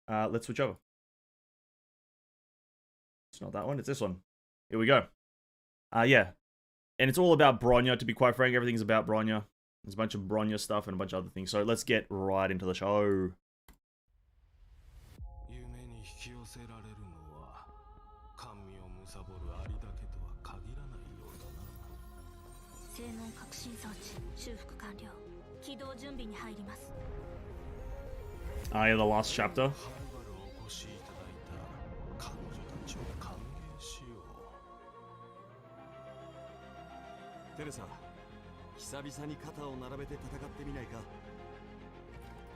let's switch over. It's not that one, it's this one. Here we go. Yeah. And it's all about Bronya, to be quite frank. Everything's about Bronya. There's a bunch of Bronya stuff and a bunch of other things. So let's get right into the show. Yeah, the last chapter.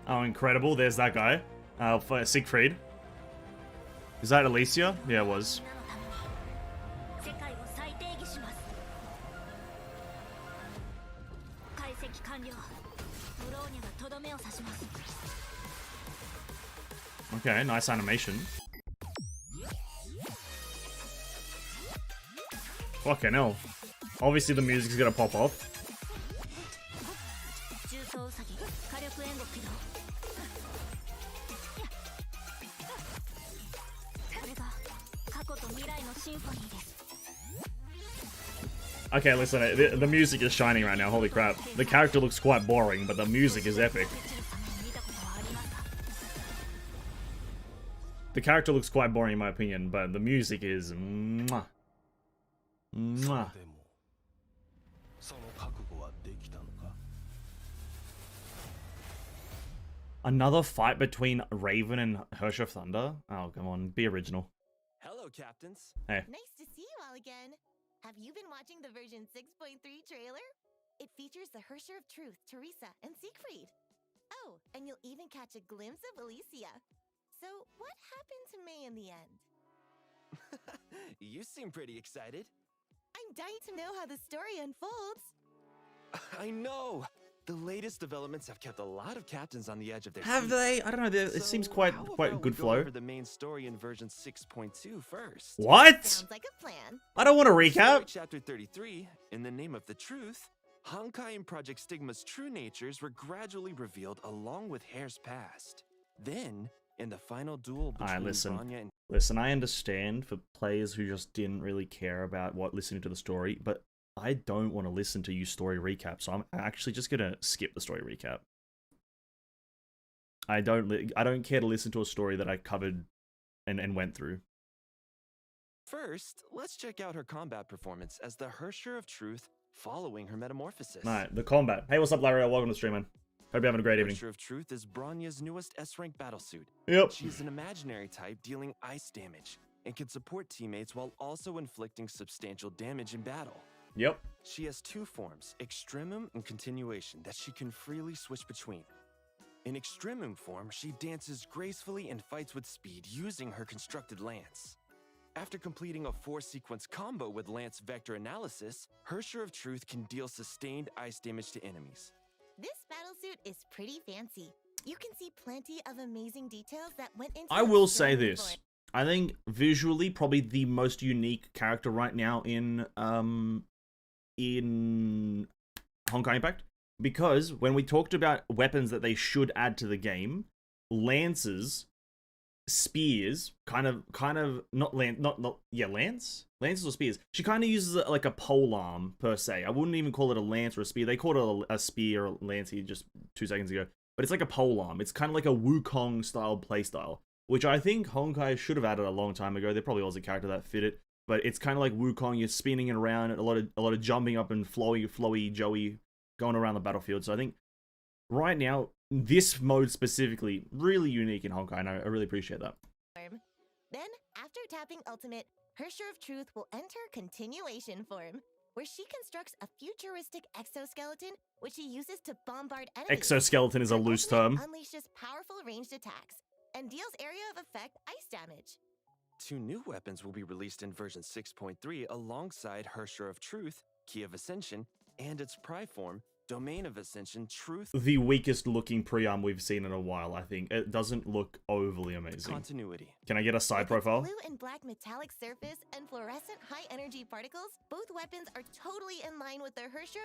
Oh, incredible. There's that guy. For Siegfried. Is that Alicia? Yeah, it was. Okay, nice animation. Fucking hell. Obviously the music's gonna pop off. Okay, listen, the music is shining right now, holy crap. The character looks quite boring, but the music is epic. The character looks quite boring in my opinion, but the music is mwah. Mwah. Another fight between Raven and Hirsch of Thunder? Oh, come on, be original. Hello, captains. Hey. Nice to see you all again. Have you been watching the version 6.3 trailer? It features the Hersher of Truth, Teresa, and Siegfried. Oh, and you'll even catch a glimpse of Alicia. So, what happened to May in the end? You seem pretty excited. I'm dying to know how the story unfolds. I know! The latest developments have kept a lot of captains on the edge of their Have seats. they? I don't know, it seems quite good flow. Over the main story in version 6.2 first. What? Sounds like a plan. I don't want to recap. Story chapter 33, in the name of the truth, Honkai and Project Stigma's true natures were gradually revealed along with Hair's past. Then, in the final duel between Bronya and... Listen, I understand for players who just didn't really care about listening to the story, but I don't want to listen to you story recap, so I'm actually just gonna skip the story recap. I don't care to listen to a story that I covered and went through. First, let's check out her combat performance as the Hersher of Truth following her metamorphosis. Alright, the combat. Hey, what's up, Larry? Welcome to the stream, man. Hope you're having a great evening. Hersher of Truth is Bronya's newest S-rank battlesuit. Yep. She's an imaginary type dealing ice damage and can support teammates while also inflicting substantial damage in battle. Yep. She has two forms, Extremum and Continuation, that she can freely switch between. In Extremum form, she dances gracefully and fights with speed using her constructed lance. After completing a 4-sequence combo with Lance Vector Analysis, Hersher of Truth can deal sustained ice damage to enemies. This battlesuit is pretty fancy. You can see plenty of amazing details that went into I will say this. I think visually probably the most unique character right now in Honkai Impact, because when we talked about weapons that they should add to the game, lances, spears, lances or spears. She kind of uses it like a pole arm per se. I wouldn't even call it a lance or a spear. They called it a spear or a lance here just 2 seconds ago, but it's like a pole arm. It's kind of like a Wukong style playstyle, which I think Honkai should have added a long time ago. There probably was a character that fit it. But it's kind of like Wukong, you're spinning it around, a lot of jumping up and flowy, Joey, going around the battlefield. So I think right now, this mode specifically, really unique in Honkai, and I really appreciate that. Then, after tapping Ultimate, Hersher of Truth will enter Continuation form, where she constructs a futuristic exoskeleton, which she uses to bombard enemies. Exoskeleton is a loose term. Unleashes powerful ranged attacks, and deals area of effect ice damage. 2 new weapons will be released in version 6.3 alongside Hersher of Truth, Key of Ascension, and its Pri form, Domain of Ascension, Truth. The weakest looking pre-arm we've seen in a while, I think. It doesn't look overly amazing. Continuity. Can I get a side profile? Blue and black metallic surface and fluorescent high energy particles, both weapons are totally in line with the Hersher.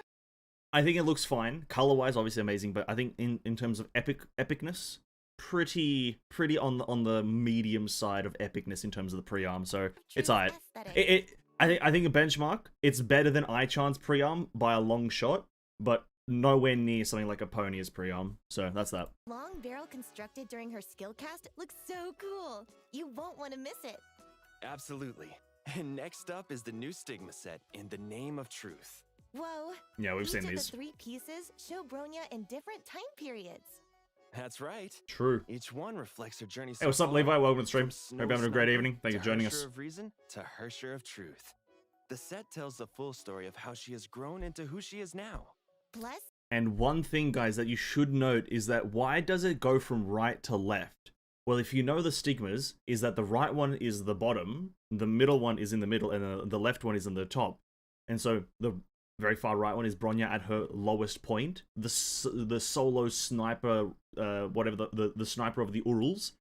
I think it looks fine. Color-wise, obviously amazing, but I think in terms of epicness, pretty on the medium side of epicness in terms of the pre-arm, so it's True alright. aesthetic. I think a benchmark, it's better than iChan's pre-arm by a long shot, but nowhere near something like a Pony's pre-arm, so that's that. Long barrel constructed during her skill cast looks so cool. You won't want to miss it. Absolutely. And next up is the new Stigma set, In the Name of Truth. Whoa. Yeah, we've Each seen of these. the 3 pieces show Bronya in different time periods. That's right. True. Each one reflects her journey. Hey, what's up, Levi? Welcome to the stream. From Hope you're having a great Snow evening. Thank you Sniper for joining to us. Hersher of Reason to Hersher of Truth. The set tells the full story of how she has grown into who she is now. Plus, And one thing, guys, that you should note is that why does it go from right to left? Well, if you know the stigmas, is that the right one is the bottom, the middle one is in the middle, and the left one is in the top. And so the very far right one is Bronya at her lowest point. The solo sniper, whatever, the sniper of the Urals.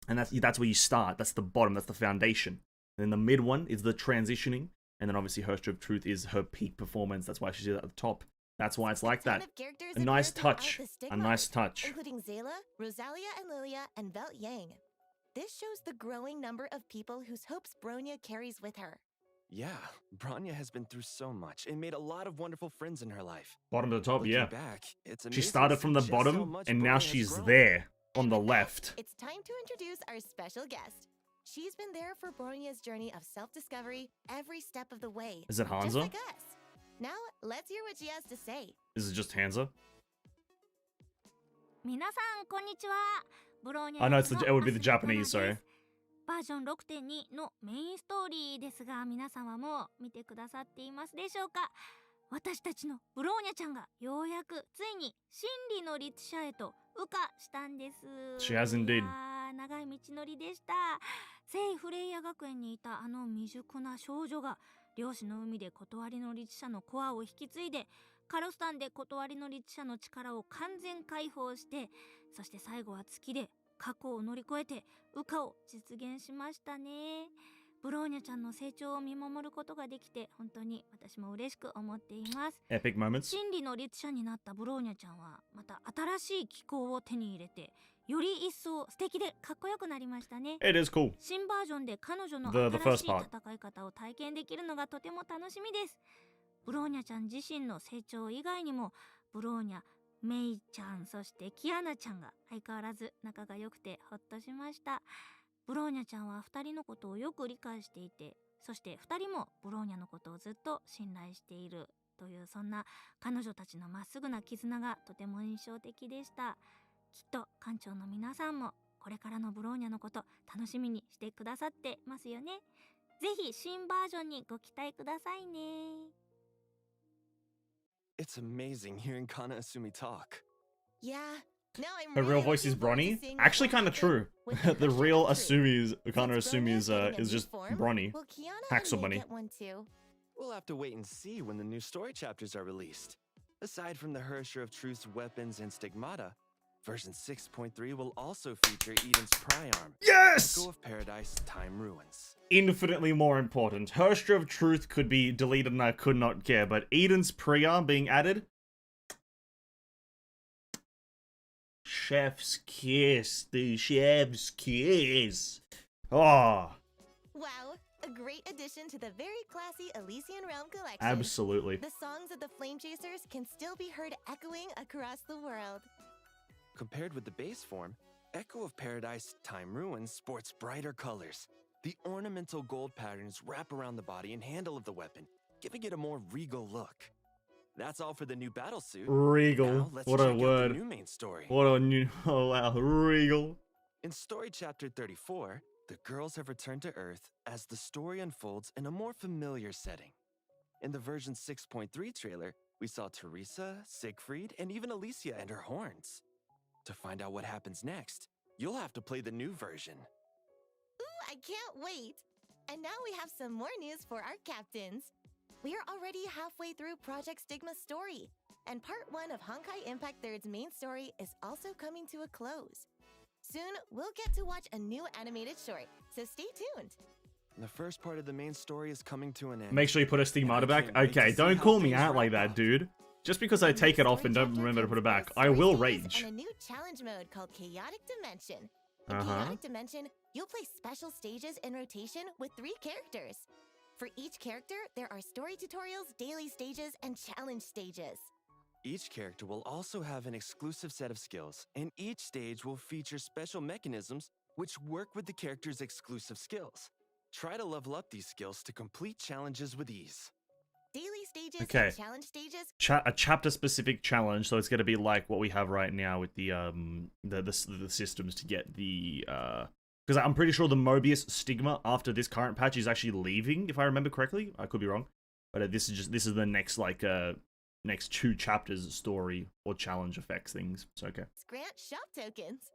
And that's where you start. That's the bottom, that's the foundation. And then the mid one is the transitioning. And then obviously Hersher of Truth is her peak performance. That's why she's at the top. That's why it's like that. A nice touch. A nice touch. including Zayla, Rosalia and Lilia, and Velt Yang. This shows the growing number of people whose hopes Bronya carries with her. Yeah, Bronya has been through so much and made a lot of wonderful friends in her life. Bottom to the top, Looking yeah. back, it's She amazing started to from see the just how bottom, much and now Bronya has she's grown. there on And the with that, left. It's time to introduce our special guest. She's been there for Bronya's journey of self-discovery every step of the way. Is it Just Hanzo? like us. Now, let's hear what she has to say. Is it just Hanzo? 皆さんこんにちは。ブローニ I know it's の it would be the アスリート Japanese, ナ sorry. ですバージョン 6.2 のメインストーリーですが、皆様も見てくださっていますでしょうか。私たちのブローニャちゃんがようやくついに真理の律者へと羽化したんです。 She has indeed. いやー、長い道のりでした。聖フレイヤ学園にいたあの未熟な少女が漁師の海で断りの律者のコアを引き継いで、カロスタンで断りの律者の力を完全解放して、そして最後は月で過去を乗り越えて羽化を実現しましたね。ブローニャちゃんの成長を見守ることができて、本当に私も嬉しく思っています。 Epic moments. 真理の律者になったブローニャちゃんはまた新しい機構を手に入れて、より一層素敵でかっこよくなりましたね。 It is cool. 新バージョンで彼女の The 新 first しい part. 戦い方を体験できるのがとても楽しみです。ブローニャちゃん自身の成長以外にも、ブローニャ、メイちゃん、そしてキアナちゃんが相変わらず仲が良くてほっとしました。ブローニャちゃんは2人のことをよく理解していて、そして2人もブローニャのことをずっと信頼しているという、そんな彼女たちのまっすぐな絆がとても印象的でした。きっと館長の皆さんもこれからのブローニャのこと楽しみにしてくださってますよね。ぜひ新バージョンにご期待くださいね。 It's amazing hearing Kana Asumi talk. Yeah. Now I'm Her real really voice is looking forward to Bronny? seeing what Actually will kind of happen true. with The Hersher real of Truth. Asumi, Kana Since Asumi Bronya's getting a is new just form, Bronny. will Kiana Hacksaw and May Bunny. get one too? We'll have to wait and see when the new story chapters are released. Aside from the Hersher of Truth's weapons and stigmata, version 6.3 will also feature Eden's Pri-ARM, Yes! Echo of Paradise Time Ruins. Infinitely more important. Hersher of Truth could be deleted and I could not care, but Eden's pre-arm being added? Chef's kiss. The chef's kiss. Oh, Wow, a great addition to the very classy Elysian Realm collection. absolutely. The songs of the Flame Chasers can still be heard echoing across the world. Compared with the base form, Echo of Paradise Time Ruins sports brighter colors. The ornamental gold patterns wrap around the body and handle of the weapon, giving it a more regal look. That's all for the new battle suit. Regal. Now, let's What check a out word. the new main story. What a new... Oh, wow. Regal. In story chapter 34, the girls have returned to Earth as the story unfolds in a more familiar setting. In the version 6.3 trailer, we saw Teresa, Siegfried, and even Alicia and her horns. To find out what happens next, you'll have to play the new version. Ooh, I can't wait! And now we have some more news for our captains. We are already halfway through Project Stigma's story, and part 1 of Honkai Impact 3rd's main story is also coming to a close. Soon, we'll get to watch a new animated short, so stay tuned. The first part of the main story is coming to an end. Make sure you put a stigmata And I back. can't wait to Okay, see don't how call me things out like wrap that, up. dude. Just because I A new take it off story and don't chapter remember to put it comes back, with I story will stages rage. And a new challenge mode called Chaotic Dimension. In Uh-huh. Chaotic Dimension, you'll play special stages in rotation with 3 characters. For each character, there are story tutorials, daily stages, and challenge stages. Each character will also have an exclusive set of skills, and each stage will feature special mechanisms which work with the character's exclusive skills. Try to level up these skills to complete challenges with ease. Daily stages Okay. and challenge stages. A chapter-specific challenge, so it's going to be like what we have right now with the systems to get the because I'm pretty sure the Mobius stigma after this current patch is actually leaving, if I remember correctly. I could be wrong, but this is the next next 2 chapters story or challenge effects things. So okay. Grant shop tokens.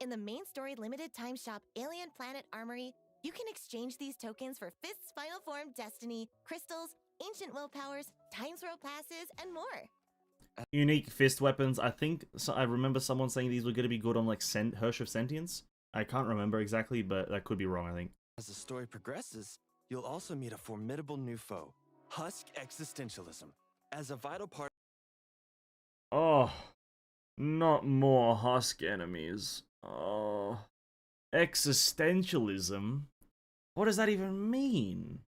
In the main story limited time shop Alien Planet Armory, you can exchange these tokens for Fist's Final Form Destiny, crystals, ancient willpowers, time scroll passes, and more. Unique fist weapons. I think I remember someone saying these were going to be good on like Hirsch of Sentience. I can't remember exactly, but that could be wrong, I think. As the story progresses, you'll also meet a formidable new foe, Husk Existentialism. As a vital part. Oh, not more Husk enemies. Oh, existentialism? What does that even mean?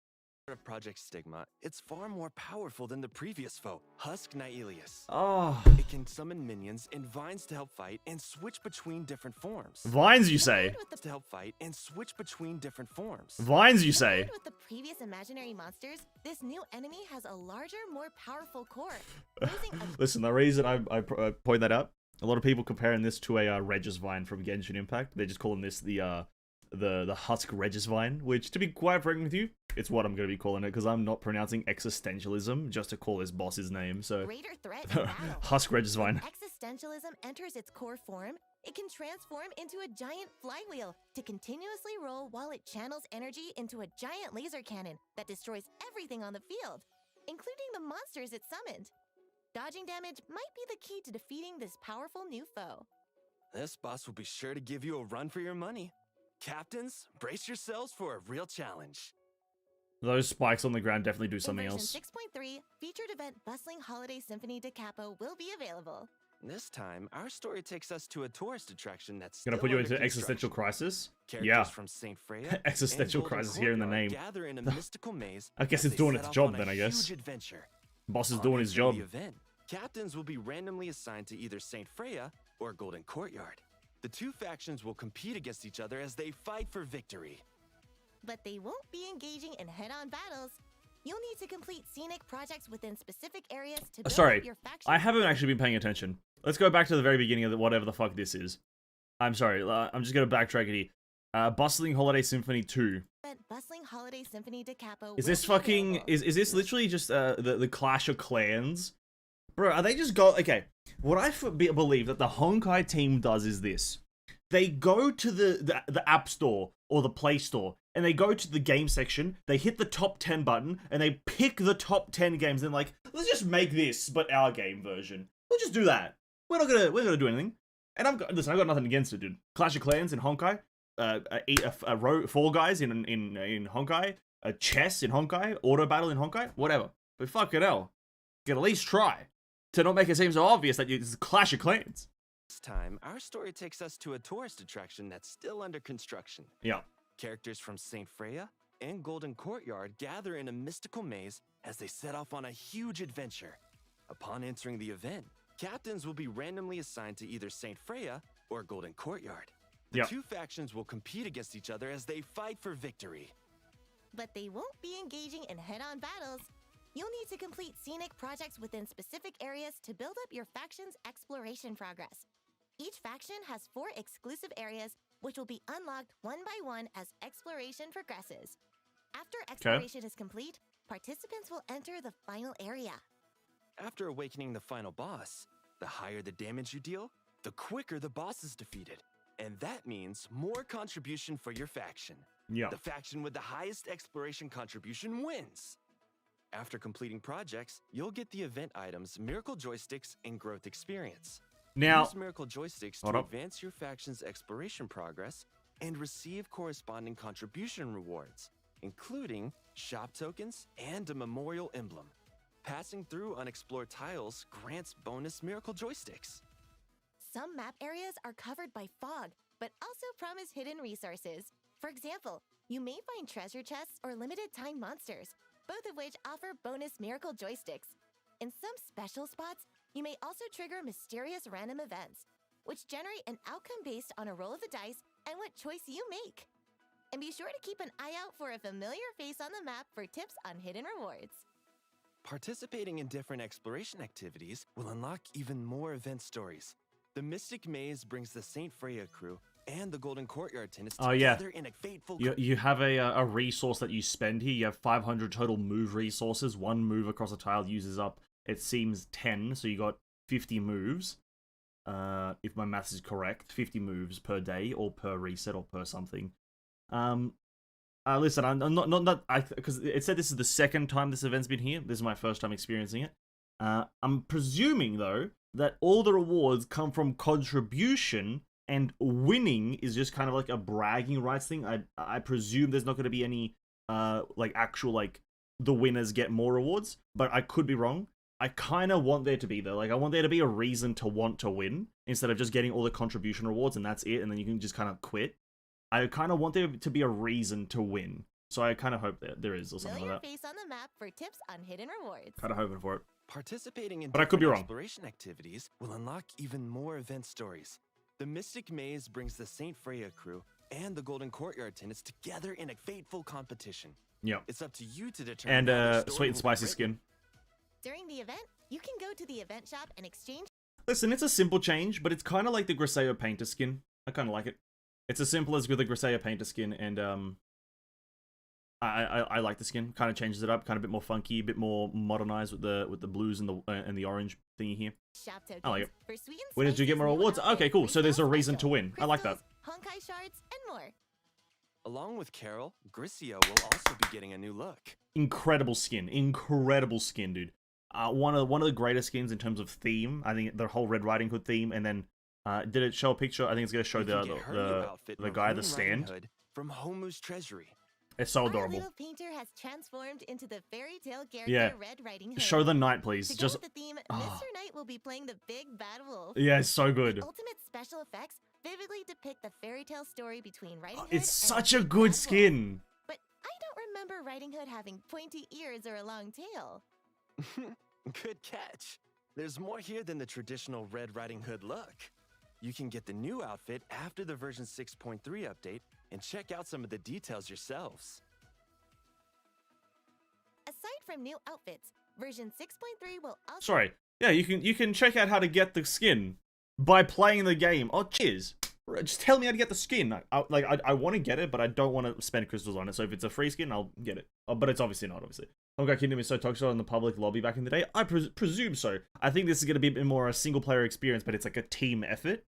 Of Project Stigma, it's far more powerful than the previous foe, Husk Nihilius. Oh. It can summon minions and vines to help fight and switch between different forms. Vines, you say? To help fight and switch between different forms. Vines, you say? With the previous imaginary monsters, this new enemy has a larger, more powerful core. Posing a Listen, the reason I point that out, a lot of people comparing this to a Regis Vine from Genshin Impact. They're just calling this the Husk Regis Vine, which, to be quite frank with you, it's what I'm going to be calling it, because I'm not pronouncing existentialism just to call this boss's name, so... greater threat in battle. Husk Regis Vine. Existentialism enters its core form, it can transform into a giant flywheel to continuously roll while it channels energy into a giant laser cannon that destroys everything on the field, including the monsters it summoned. Dodging damage might be the key to defeating this powerful new foe. This boss will be sure to give you a run for your money. Captains, brace yourselves for a real challenge. Those spikes on the ground definitely do something In else. version 6.3, featured event Bustling Holiday Symphony da Capo will be available. This time, our story takes us to a tourist attraction that's Gonna still put you under into existential construction. crisis? Characters Yeah. from Saint Freya Existential and Golden crisis here in the Courtyard name. Gather in a mystical maze I guess as it's they doing set its off job on a then, I guess. huge adventure. Boss is Upon doing his entering job. the event, captains will be randomly assigned to either Saint Freya or Golden Courtyard. The 2 factions will compete against each other as they fight for victory. But they won't be engaging in head-on battles. You'll need to complete scenic projects within specific areas to build Sorry, up your faction. I haven't actually been paying attention. Let's go back to the very beginning of whatever the fuck this is. I'm sorry, I'm just gonna backtrack it here. Bustling Holiday Symphony 2. Bustling Holiday Symphony da Capo Is will this be fucking... available. Is this literally just the Clash of Clans? Bro, are they just go... Okay, what I believe that the Honkai team does is this. They go to the App Store or the Play Store, and they go to the game section, they hit the top 10 button, and they pick the top 10 games, and like, let's just make this, but our game version. We'll just do that. We're not gonna do anything. And listen, I've got nothing against it, dude. Clash of Clans in Honkai, Fall Guys in Honkai, chess in Honkai, auto battle in Honkai, whatever. But fucking hell, you can at least try to not make it seem so obvious that it's Clash of Clans. This time, our story takes us to a tourist attraction that's still under construction. Yeah. Characters from Saint Freya and Golden Courtyard gather in a mystical maze as they set off on a huge adventure. Upon entering the event, captains will be randomly assigned to either Saint Freya or Golden Courtyard. The Yep. 2 factions will compete against each other as they fight for victory. But they won't be engaging in head-on battles. You'll need to complete scenic projects within specific areas to build up your faction's exploration progress. Each faction has 4 exclusive areas, which will be unlocked one by one as exploration progresses. After exploration is complete, participants will enter the final area. After awakening the final boss, the higher the damage you deal, the quicker the boss is defeated. And that means more contribution for your faction. Yeah. The faction with the highest exploration contribution wins. After completing projects, you'll get the event items, Miracle Joysticks, and Growth Experience. Now, Use Miracle Joysticks hold to up. advance your faction's exploration progress and receive corresponding contribution rewards, including shop tokens and a memorial emblem. Passing through unexplored tiles grants bonus miracle joysticks. Some map areas are covered by fog, but also promise hidden resources. For example, you may find treasure chests or limited time monsters, both of which offer bonus miracle joysticks. In some special spots, you may also trigger mysterious random events, which generate an outcome based on a roll of the dice and what choice you make. And be sure to keep an eye out for a familiar face on the map for tips on hidden rewards. Participating in different exploration activities will unlock even more event stories. The Mystic Maze brings the Saint Freya crew and the Golden Courtyard tenants together in a fateful... You have a resource that you spend here. You have 500 total move resources. One move across a tile uses up, it seems, 10, so you got 50 moves. If my maths is correct, 50 moves per day, or per reset, or per something. Listen, I'm not because it said this is the second time this event's been here. This is my first time experiencing it. I'm presuming, though, that all the rewards come from contribution, and winning is just kind of like a bragging rights thing. I presume there's not going to be any, like, actual, like, the winners get more rewards, but I could be wrong. I kind of want there to be, though. Like, I want there to be a reason to want to win, instead of just getting all the contribution rewards and that's it, and then you can just kind of quit. I kind of want there to be a reason to win. So I kind of hope that there is, or something like that. Face on the map for tips on hidden rewards. Kind of hoping for it. Participating in but I could be wrong. Exploration activities will unlock even more event stories. The Mystic Maze brings the Saint Freya crew and the Golden Courtyard tenants together in a fateful competition. Yeah. It's up to you to determine. And sweet and spicy skin. During the event, you can go to the event shop and exchange. Listen, it's a simple change, but it's kind of like the Griseo Painter skin. I kind of like it. It's as simple as with the Griseo Painter skin, and I like the skin. Kind of changes it up, kind of a bit more funky, a bit more modernized with the blues and the orange thingy here. I like it. When did you get more rewards? Okay, cool. So there's a reason to win. I like that. Honkai shards and more. Along with Carol, Griseo will also be getting a new look. Incredible skin, dude. One of the greatest skins in terms of theme. I think the whole Red Riding Hood theme, and then did it show a picture? I think it's gonna show the guy at the stand from Homu's treasury. It's so adorable. Our little painter has transformed into the fairy tale character Red Riding Hood. Show the knight, please. To just go with the theme, Mr. Knight will be playing the big bad wolf. Yeah, it's so good. The ultimate special effects vividly depict the fairy tale story between Riding Hood it's and such a good skin. But I don't remember Riding Hood having pointy ears or a long tail. Good catch. There's more here than the traditional Red Riding Hood look. You can get the new outfit after the version 6.3 update and check out some of the details yourselves. Aside from new outfits, version 6.3 will also... Sorry. Yeah, you can check out how to get the skin by playing the game. Oh, cheers. Just tell me how to get the skin. I want to get it, but I don't want to spend crystals on it. So if it's a free skin, I'll get it. Oh, but it's obviously not, obviously. Honkai Kingdom is so toxic in the public lobby back in the day. I presume so. I think this is going to be a bit more a single-player experience, but it's like a team effort.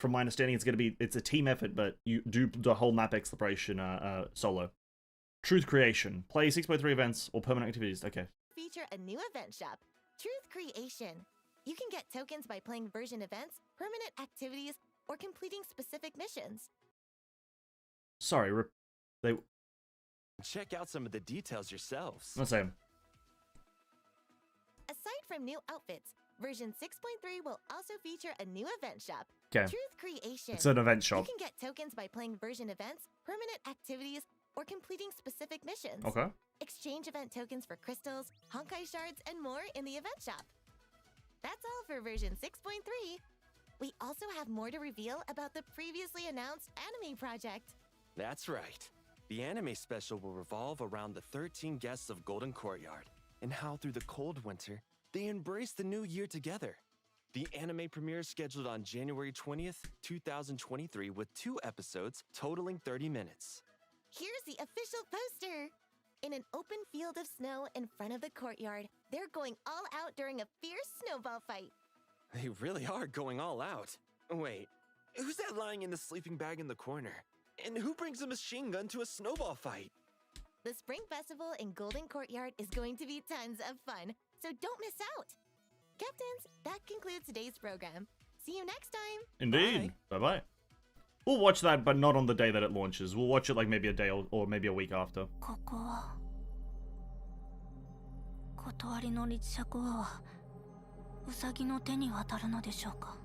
From my understanding, it's a team effort, but you do the whole map exploration solo. Truth Creation. Play 6.3 events or permanent activities. Okay. Feature a new event shop, Truth Creation. You can get tokens by playing version events, permanent activities, or completing specific missions. Sorry, they... Check out some of the details yourselves. Not same. Aside from new outfits, version 6.3 will also feature a new event shop, Okay. Truth Creation. It's an event shop. You can get tokens by playing version events, permanent activities, or completing specific missions. Okay. Exchange event tokens for crystals, Honkai shards, and more in the event shop. That's all for version 6.3. We also have more to reveal about the previously announced anime project. That's right. The anime special will revolve around the 13 guests of Golden Courtyard and how through the cold winter, they embrace the new year together. The anime premiere is scheduled on January 20th, 2023 with 2 episodes totaling 30 minutes. Here's the official poster. In an open field of snow in front of the courtyard, they're going all out during a fierce snowball fight. They really are going all out. Wait, who's that lying in the sleeping bag in the corner? And who brings a machine gun to a snowball fight? The Spring Festival in Golden Courtyard is going to be tons of fun, so don't miss out. Captains, that concludes today's program. See you next time. Indeed. Bye-bye. We'll watch that, but not on the day that it launches. We'll watch it like maybe a day or maybe a week after. こ断りの律者コアはウサギの手に渡るのでしょうか。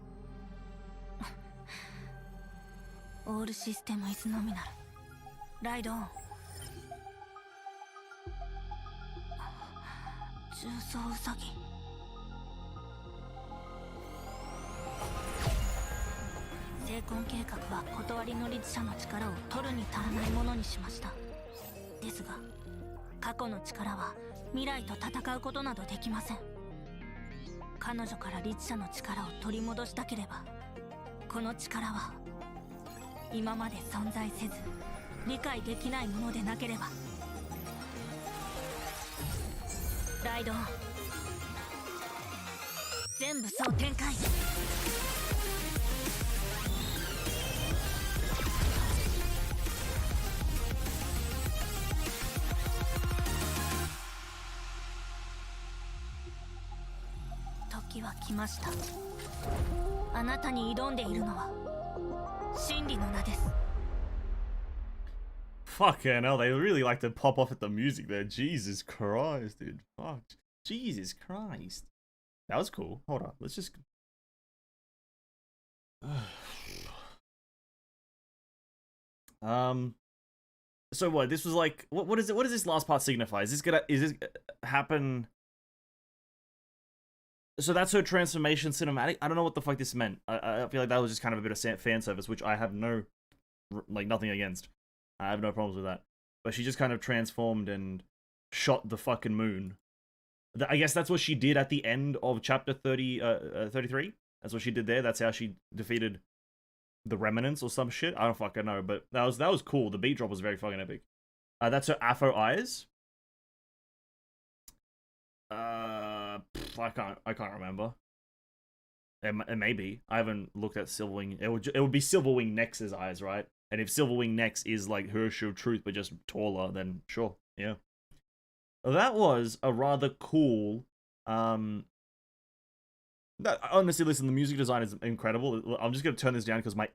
オールシステムイズノミナル。ライドオン。重装ウサギ。成婚計画は断りの律者の力を取るに足らないものにしました。ですが過去の力は未来と戦うことなどできません。彼女から律者の力を取り戻したければ、この力は今まで存在せず理解できないものでなければ。ライドオン。全部総展開。時は来ました。あなたに挑んでいるのは真理の名です。 Fucking hell, they really like to pop off at the music there. Jesus Christ, dude. Fuck. Jesus Christ. That was cool. Hold on, let's just... So what, this was like... What is it? What does this last part signify? Is this happen... So that's her transformation cinematic? I don't know what the fuck this meant. I feel like that was just kind of a bit of fan service, which I have no... like, nothing against. I have no problems with that. But she just kind of transformed and shot the fucking moon. I guess that's what she did at the end of chapter 33. That's what she did there. That's how she defeated the remnants or some shit. I don't fucking know, but that was cool. The beat drop was very fucking epic. That's her Afro eyes. I can't remember. It may be. I haven't looked at Silverwing. It would be Silverwing Nex's eyes, right? And if Silverwing Nex is like her Shoe of Truth but just taller, then sure, yeah. That was a rather cool. Honestly, listen, the music design is incredible. I'm just gonna turn this down because I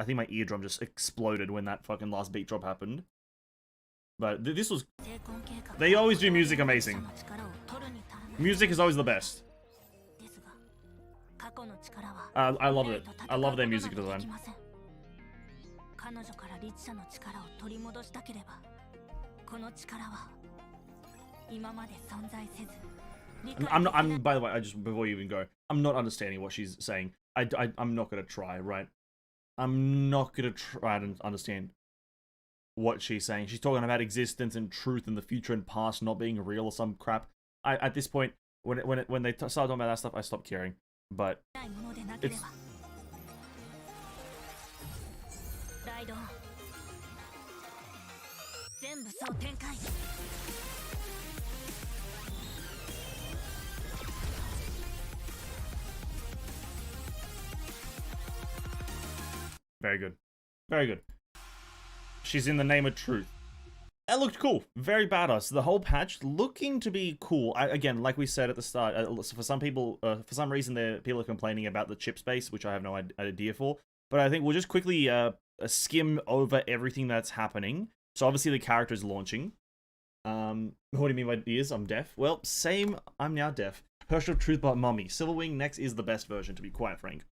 think my eardrum just exploded when that fucking last beat drop happened. But this was. They always do music amazing. Music is always the best. I love it. I love their music design. By the way, before you even go, I'm not understanding what she's saying. I'm not gonna try, right? I'm not gonna try to understand what she's saying. She's talking about existence and truth and the future and past not being real or some crap. At this point, when they start talking about that stuff, I stopped caring. But it's... Very good. Very good. She's in the name of truth. That looked cool. Very badass. The whole patch looking to be cool. Again, like we said at the start, for some people, for some reason, people are complaining about the chip space, which I have no idea for. But I think we'll just quickly skim over everything that's happening. So obviously the character is launching. What do you mean by ears? I'm deaf. Well, same. I'm now deaf. Herschel Truth but Mummy. Silverwing Nex is the best version, to be quite frank.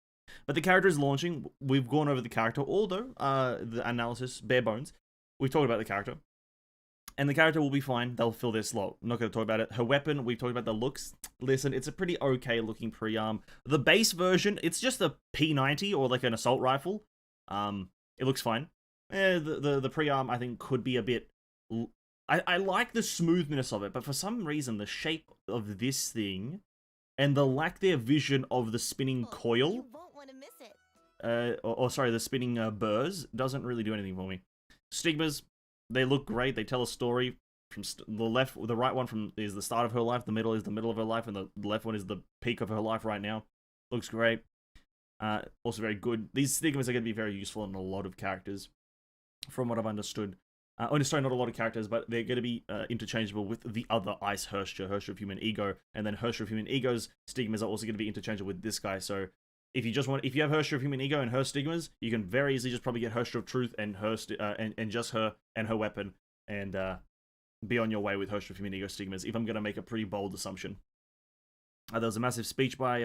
But the character is launching. We've gone over the character, although the analysis, bare bones. We've talked about the character. And the character will be fine. They'll fill their slot. I'm not going to talk about it. Her weapon, we've talked about the looks. Listen, it's a pretty okay looking pre-arm. The base version, it's just a P90 or like an assault rifle. It looks fine. The pre-arm, I think, could be a bit... I like the smoothness of it, but for some reason, the shape of this thing and the lack their vision of the spinning coil... You won't want to miss it. Sorry, the spinning burrs doesn't really do anything for me. Stigmas... They look great. They tell a story. From the right one is the start of her life. The middle is the middle of her life, and the left one is the peak of her life right now. Looks great. Also very good. These stigmas are going to be very useful in a lot of characters, from what I've understood. Sorry, not a lot of characters, but they're going to be interchangeable with the other Ice Hersher of Human Ego, and then Hersher of Human Ego's stigmas are also going to be interchangeable with this guy. So if you have Hersher of Human Ego and her stigmas, you can very easily just probably get Hersher of Truth and her and just her and her weapon, and be on your way with Herrscher Fuminigo Stigmas, if I'm going to make a pretty bold assumption. There was a massive speech by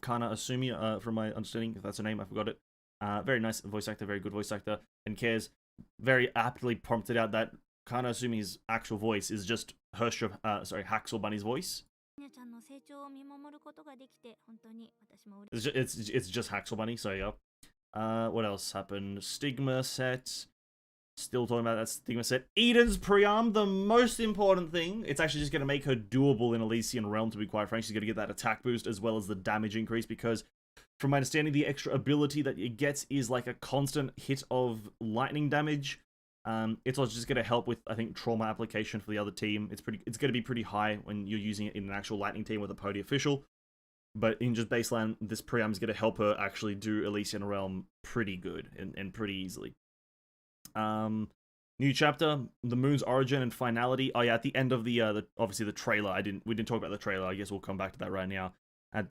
Kana Asumi, from my understanding, if that's her name, I forgot it. Very nice voice actor, very good voice actor, and Cares very aptly prompted out that Kana Asumi's actual voice is just Haxel Bunny's voice. It's just Haxel Bunny, so yeah. What else happened? Stigma set. Still talking about that Stigma set. Eden's Pri-ARM, the most important thing. It's actually just going to make her doable in Elysian Realm, to be quite frank. She's going to get that attack boost as well as the damage increase, because from my understanding, the extra ability that it gets is like a constant hit of lightning damage. It's also just going to help with, I think, trauma application for the other team. It's going to be pretty high when you're using it in an actual lightning team with a Pody official. But in just baseline, this Pri-ARM is going to help her actually do Elysian Realm pretty good and pretty easily. New chapter, the Moon's origin and finality. Oh yeah, at the end of the obviously the trailer, we didn't talk about the trailer. I guess we'll come back to that right now.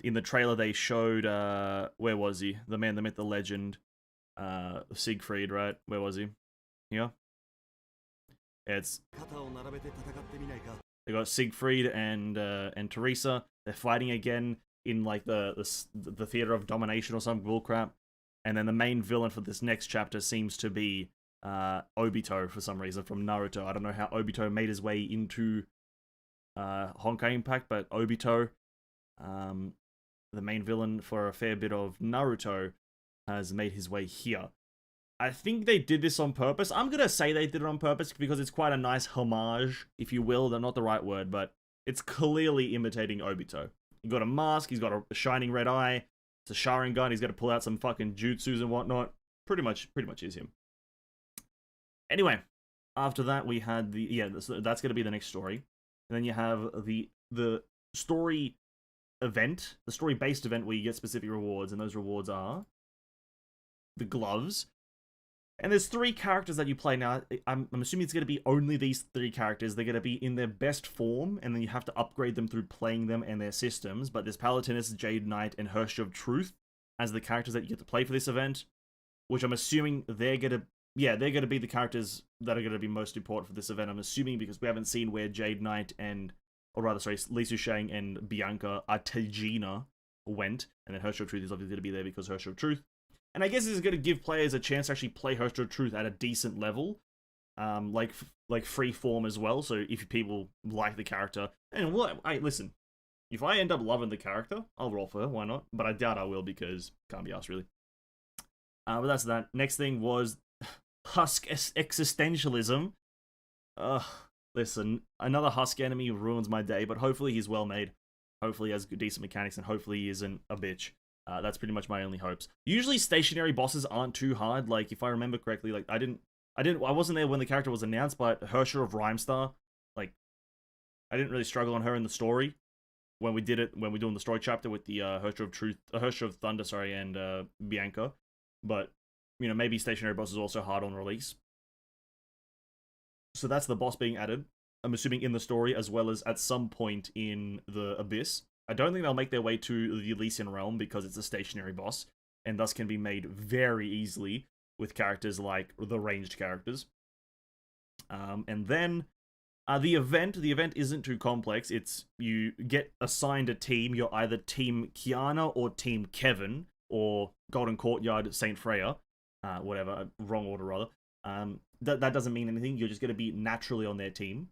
In the trailer, they showed where was he? The man, the myth, the legend, Siegfried, right? Where was he? Yeah. It's they got Siegfried and Teresa. They're fighting again in like the theater of domination or some bullcrap. And then the main villain for this next chapter seems to be Obito for some reason from Naruto. I don't know how Obito made his way into Honkai Impact, but Obito, the main villain for a fair bit of Naruto, has made his way here. I think they did this on purpose. I'm gonna say they did it on purpose because it's quite a nice homage, if you will. They're not the right word, but it's clearly imitating Obito. He's got a mask, he's got a shining red eye, it's a Sharingan, he's got to pull out some fucking jutsus and whatnot. Pretty much is him. Anyway, after that we had that's gonna be the next story. And then you have the story event, the story-based event where you get specific rewards, and those rewards are the gloves. And there's 3 characters that you play now. I'm assuming it's going to be only these 3 characters. They're going to be in their best form, and then you have to upgrade them through playing them and their systems. But there's Palatinus, Jade Knight, and Herrscher of Truth as the characters that you get to play for this event, which I'm assuming they're going to be the characters that are going to be most important for this event. I'm assuming because we haven't seen where Jade Knight Li Sushang and Bianca Artegina went, and then Herrscher of Truth is obviously going to be there because Herrscher of Truth. And I guess this is going to give players a chance to actually play Herrscher of Truth at a decent level, like free form as well. So if people like the character, and listen, if I end up loving the character, I'll roll for her. Why not? But I doubt I will because can't be asked really. But that's that. Next thing was Husk existentialism. Listen, another Husk enemy ruins my day, but hopefully he's well made. Hopefully he has decent mechanics, and hopefully he isn't a bitch. That's pretty much my only hopes. Usually stationary bosses aren't too hard. Like, if I remember correctly, like, I wasn't there when the character was announced, but Herrscher of Rhymestar, like, I didn't really struggle on her in the story when we're doing the story chapter with the Herrscher of Thunder, and Bianca. But, maybe stationary boss is also hard on release. So that's the boss being added. I'm assuming in the story, as well as at some point in the Abyss. I don't think they'll make their way to the Elysian Realm because it's a stationary boss, and thus can be made very easily with characters like the ranged characters. And then the event isn't too complex. It's you get assigned a team. You're either Team Kiana or Team Kevin or Golden Courtyard Saint Freya, whatever, wrong order rather. That doesn't mean anything. You're just going to be naturally on their team.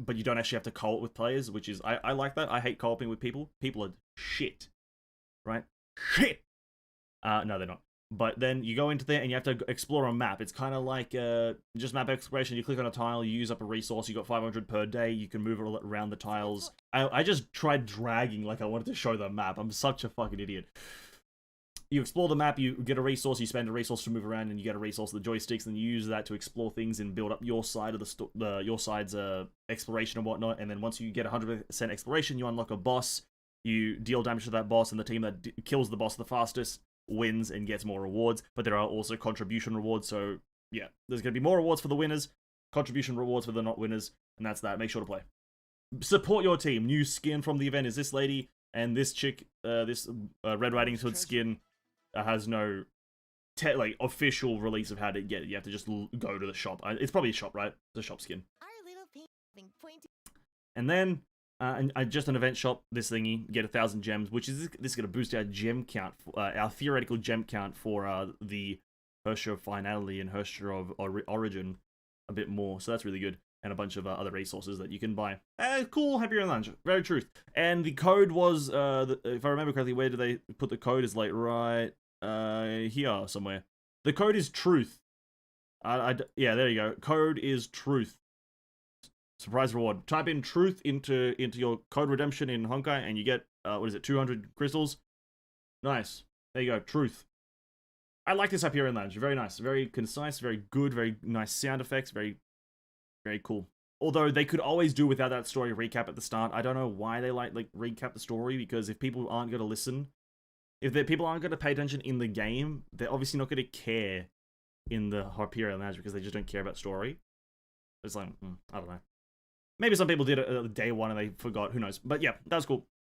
But you don't actually have to co-op with players, which is, I like that. I hate co-oping with people. People are shit. Right? Shit! No, they're not. But then you go into there and you have to explore a map. It's kind of like just map exploration. You click on a tile, you use up a resource, you got 500 per day, you can move around the tiles. I just tried dragging like I wanted to show the map. I'm such a fucking idiot. You explore the map, you get a resource, you spend a resource to move around, and you get a resource of the joysticks, and you use that to explore things and build up your side of your side's exploration and whatnot. And then once you get 100% exploration, you unlock a boss, you deal damage to that boss, and the team that kills the boss the fastest wins and gets more rewards. But there are also contribution rewards, so yeah, there's going to be more rewards for the winners, contribution rewards for the not winners, and that's that. Make sure to play. Support your team. New skin from the event is this lady, and this chick, this Red Riding Hood skin has no like official release of how to get it. You have to just go to the shop. It's probably a shop, right? It's a shop skin. Our little pink pointy. And then just an event shop. This thingy, get 1,000 gems, which is this is gonna boost our gem count, our theoretical gem count for the Hersher of Finality and Hersher of Origin a bit more. So that's really good. And a bunch of other resources that you can buy. Cool, Hyperion Lounge. Very truth. And the code was, if I remember correctly, where did they put the code? Is like right here somewhere. The code is truth. Yeah, there you go. Code is truth. Surprise reward. Type in truth into your code redemption in Honkai, and you get what is it? 200 crystals. Nice. There you go. Truth. I like this Hyperion Lounge. Very nice. Very concise. Very good. Very nice sound effects. Very cool. Although they could always do without that story recap at the start. I don't know why they like recap the story, because if people aren't going to listen, if people aren't going to pay attention in the game, they're obviously not going to care in the Hyperion Lounge because they just don't care about story. It's like, I don't know. Maybe some people did it day one and they forgot. Who knows? But yeah, that was cool.